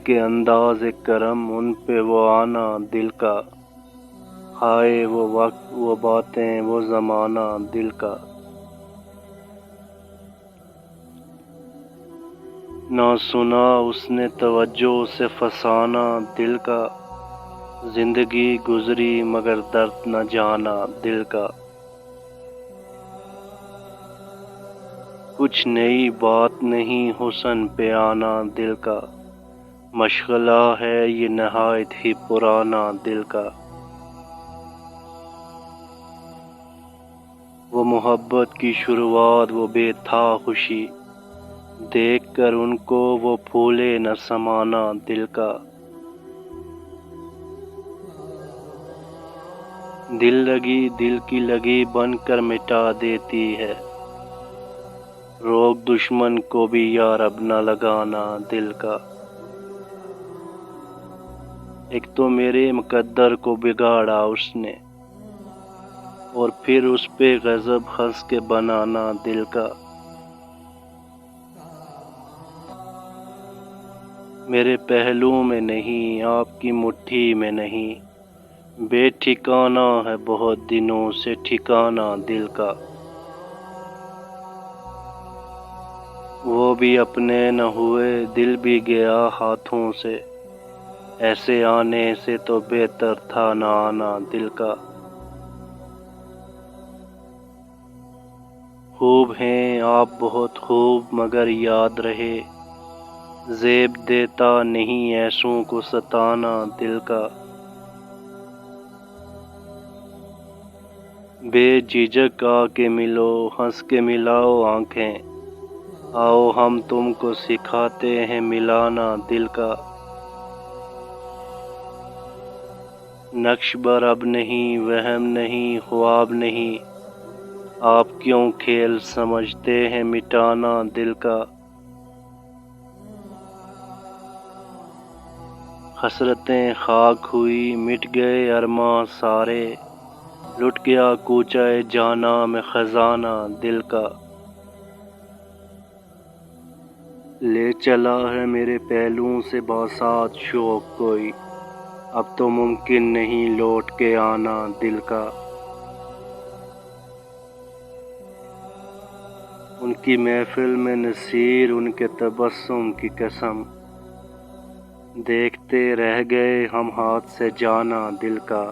کے انداز کرم ان پہ وہ آنا دل کا، ہائے وہ وقت وہ باتیں وہ زمانہ دل کا۔ نہ سنا اس نے توجہ سے فسانہ دل کا، زندگی گزری مگر درد نہ جانا دل کا۔ کچھ نئی بات نہیں حسن پہ آنا دل کا، مشغلہ ہے یہ نہایت ہی پرانا دل کا۔ وہ محبت کی شروعات وہ بے تھا خوشی، دیکھ کر ان کو وہ پھولے نہ سمانا دل کا۔ دل لگی دل کی لگی بن کر مٹا دیتی ہے، روگ دشمن کو بھی یارب نہ لگانا دل کا۔ ایک تو میرے مقدر کو بگاڑا اس نے، اور پھر اس پہ غضب ہنس کے بنانا دل کا۔ میرے پہلو میں نہیں آپ کی مٹھی میں نہیں، بے ٹھکانہ ہے بہت دنوں سے ٹھکانہ دل کا۔ وہ بھی اپنے نہ ہوئے دل بھی گیا ہاتھوں سے، ایسے آنے سے تو بہتر تھا نہ آنا دل کا۔ خوب ہیں آپ بہت خوب مگر یاد رہے، زیب دیتا نہیں ایسوں کو ستانا دل کا۔ بے جھجک آ کے ملو ہنس کے ملاؤ آنکھیں، آؤ ہم تم کو سکھاتے ہیں ملانا دل کا۔ نقش بر اب نہیں وہم نہیں خواب نہیں، آپ کیوں کھیل سمجھتے ہیں مٹانا دل کا۔ حسرتیں خاک ہوئی مٹ گئے ارماں سارے، لٹ گیا کوچہ جانا میں خزانہ دل کا۔ لے چلا ہے میرے پہلوؤں سے باسات شوق کوئی، اب تو ممکن نہیں لوٹ کے آنا دل کا۔ ان کی محفل میں نصیر ان کے تبسم کی قسم، دیکھتے رہ گئے ہم ہاتھ سے جانا دل کا۔